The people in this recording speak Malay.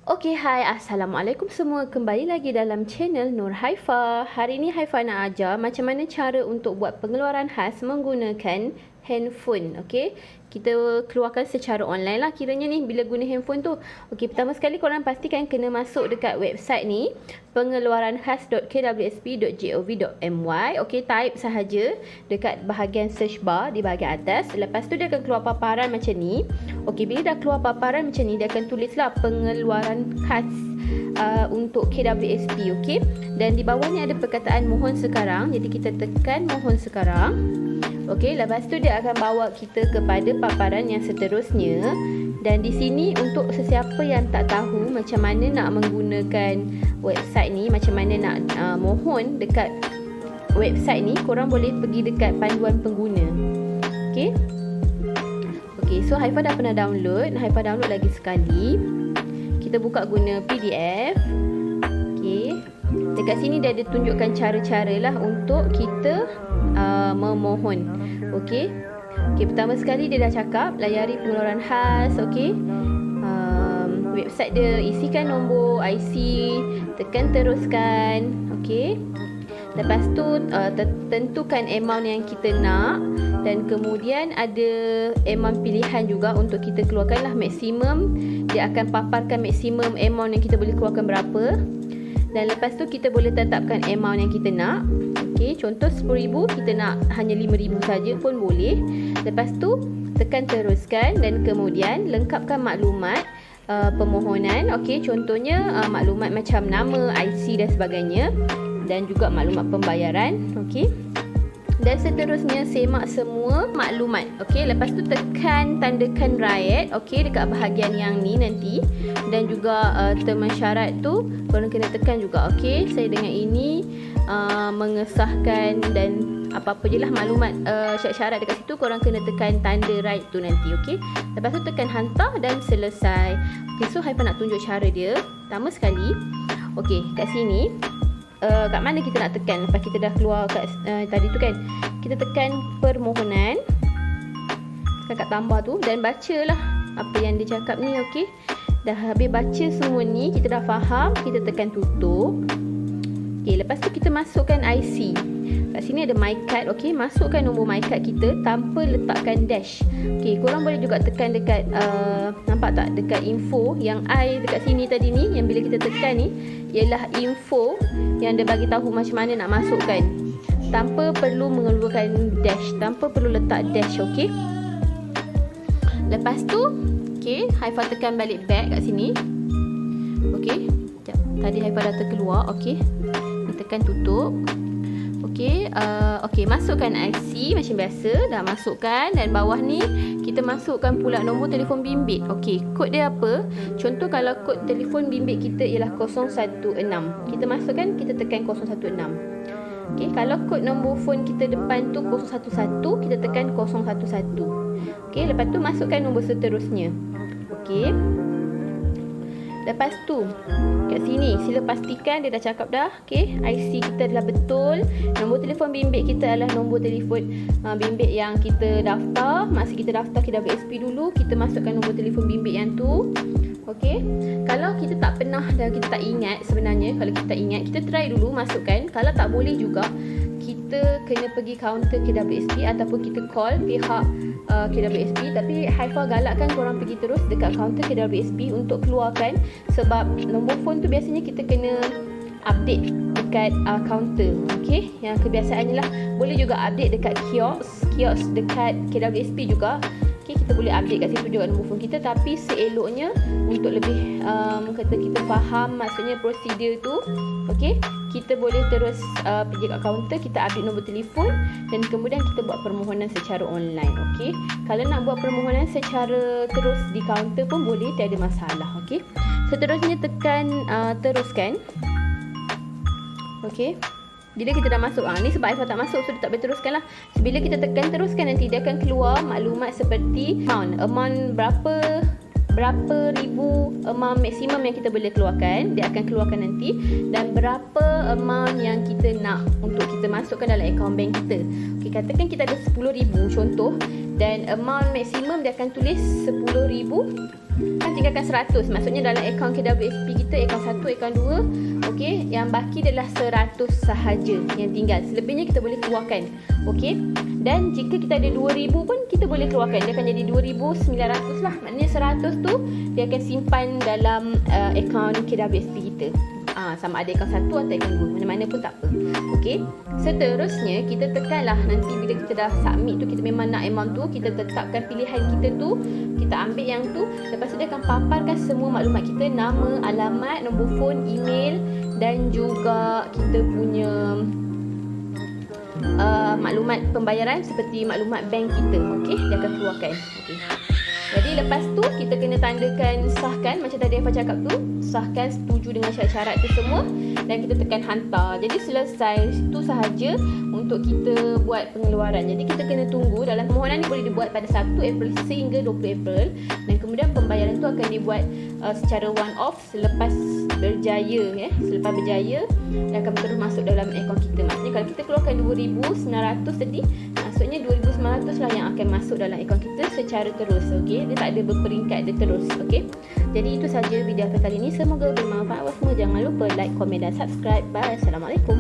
Okey, hai. Assalamualaikum semua. Kembali lagi dalam channel Nur Haifa. Hari ini Haifa nak ajar macam mana cara untuk buat pengeluaran khas menggunakan handphone. Okey, kita keluarkan secara online lah kiranya ni bila guna handphone tu. Okey, pertama sekali korang pastikan kena masuk dekat website ni, pengeluarankhas.kwsp.gov.my. Okey, type sahaja dekat bahagian search bar di bahagian atas. Lepas tu dia akan keluar paparan macam ni. Okey, bila dah keluar paparan macam ni, dia akan tulislah pengeluaran khas untuk KWSP. Okey, dan di bawah ni ada perkataan mohon sekarang. Jadi kita tekan mohon sekarang. Okey, lepas tu dia akan bawa kita kepada paparan yang seterusnya. Dan di sini untuk sesiapa yang tak tahu macam mana nak menggunakan website ni, macam mana nak mohon dekat website ni, korang boleh pergi dekat panduan pengguna. Okey. Okey, so Haifa dah pernah download. Haifa download lagi sekali. Kita buka guna PDF. Okey. Dekat sini dia ada tunjukkan cara-cara lah untuk kita memohon. Okey. Okey, pertama sekali dia dah cakap layari pengeluaran khas. Okey. Website dia, isikan nombor IC, tekan teruskan. Okey. Lepas tu tentukan amount yang kita nak, dan kemudian ada amount pilihan juga untuk kita keluarkan lah maksimum. Dia akan paparkan maksimum amount yang kita boleh keluarkan berapa. Dan lepas tu kita boleh tetapkan amount yang kita nak. Okey, contoh 10,000, kita nak hanya 5,000 saja pun boleh. Lepas tu tekan teruskan dan kemudian lengkapkan maklumat permohonan. Okey, contohnya maklumat macam nama, IC dan sebagainya, dan juga maklumat pembayaran. Okey. Dan seterusnya semak semua maklumat. Okey, lepas tu tekan tandakan right. Okey, dekat bahagian yang ni nanti. Dan juga term syarat tu korang kena tekan juga. Okey, saya dengan ini mengesahkan dan apa-apa je lah maklumat syarat-syarat dekat situ, korang kena tekan tanda right tu nanti. Okey, lepas tu tekan hantar dan selesai. Okey, so Haifa nak tunjuk cara dia. Pertama sekali, okey, kat sini kat mana kita nak tekan lepas kita dah keluar kat tadi tu kan, kita tekan permohonan, tekan kat tambah tu dan bacalah apa yang dia cakap ni. Okey, dah habis baca semua ni, kita dah faham, kita tekan tutup. Okey, lepas tu kita masukkan IC. Kat sini ada my card. Okey, masukkan nombor my card kita tanpa letakkan dash. Okey, korang boleh juga tekan dekat nampak tak dekat info yang I dekat sini tadi ni, yang bila kita tekan ni ialah info yang dia bagi tahu macam mana nak masukkan tanpa perlu mengeluarkan dash, tanpa perlu letak dash. Okey, lepas tu okey, Haifa tekan balik back kat sini. Okey, sekejap, tadi Haifa dah terkeluar. Okey, tekan tutup. Okey, okey, masukkan IC macam biasa, dah masukkan, dan bawah ni kita masukkan pula nombor telefon bimbit. Okey, kod dia apa? Contoh kalau kod telefon bimbit kita ialah 016. Kita masukkan, kita tekan 016. Okey, kalau kod nombor phone kita depan tu 011, kita tekan 011. Okey, lepas tu masukkan nombor seterusnya. Okey. Lepas tu kat sini sila pastikan dia dah cakap dah. Okey, IC kita adalah betul. Nombor telefon bimbit kita adalah nombor telefon bimbit yang kita daftar. Masa kita daftar KWSP dulu, kita masukkan nombor telefon bimbit yang tu. Okey, kalau kita tak pernah dan kita tak ingat, sebenarnya kalau kita tak ingat, kita try dulu masukkan. Kalau tak boleh juga, kita kena pergi kaunter KWSP ataupun kita call pihak KWSP. Tapi Haifa galakkan korang pergi terus dekat kaunter KWSP untuk keluarkan, sebab nombor phone tu biasanya kita kena update dekat kaunter. Okey, yang kebiasaannya lah. Boleh juga update dekat kios dekat KWSP juga. Okey, kita boleh update kat situ juga nombor phone kita, tapi seeloknya untuk lebih kata kita faham maksudnya prosedur tu, okey, kita boleh terus pergi kat kaunter, kita update nombor telefon dan kemudian kita buat permohonan secara online. Okey, kalau nak buat permohonan secara terus di kaunter pun boleh, tiada masalah. Okey, seterusnya tekan teruskan. Okey, bila kita dah masuk, ni sebab Haifa tak masuk, so dia tak boleh teruskan lah. So, bila kita tekan teruskan, nanti dia akan keluar maklumat seperti amount berapa berapa ribu amount maksimum yang kita boleh keluarkan, dia akan keluarkan nanti, dan berapa amount yang kita nak untuk kita masukkan dalam akaun bank kita. Okey, katakan kita ada 10,000 contoh, dan amount maksimum dia akan tulis 10,000, kan tinggalkan 100. Maksudnya dalam akaun KWSP kita, akaun 1, akaun 2, okey, yang baki adalah 100 sahaja yang tinggal. Selebihnya kita boleh keluarkan. Okey. Dan jika kita ada 2,000 pun kita boleh keluarkan. Dia akan jadi 2,900 lah. Maknanya 100 tu dia akan simpan dalam akaun KWSP kita. Sama ada akaun 1 atau akaun 2, mana-mana pun tak apa. Okey. Seterusnya kita tekanlah nanti bila kita dah submit tu, kita memang nak amount tu, kita tetapkan pilihan kita tu, kita ambil yang tu, lepas tu dia akan paparkan semua maklumat kita, nama, alamat, nombor telefon, email, dan juga kita punya maklumat pembayaran seperti maklumat bank kita. Okey, dia akan keluarkan. Okey. Jadi lepas tu kita kena tandakan sahkan, macam tadi Aifah cakap tu, sahkan setuju dengan syarat-syarat tu semua, dan kita tekan hantar. Jadi selesai, itu sahaja untuk kita buat pengeluaran. Jadi kita kena tunggu, dalam permohonan ni boleh dibuat pada 1 April sehingga 20 April, dan kemudian pembayaran tu akan dibuat secara one off selepas berjaya, selepas berjaya, dan akan terus masuk dalam akaun kita. Maksudnya kalau kita keluarkan 2,900 tadi, maksudnya 2,900 lah yang akan masuk dalam akaun kita secara terus. Okey, dia tak ada berperingkat, dia terus. Okey, jadi itu saja video Aifah kali ini. Semoga bermanfaat buat semua. Jangan lupa like, komen dan subscribe. Bye. Assalamualaikum.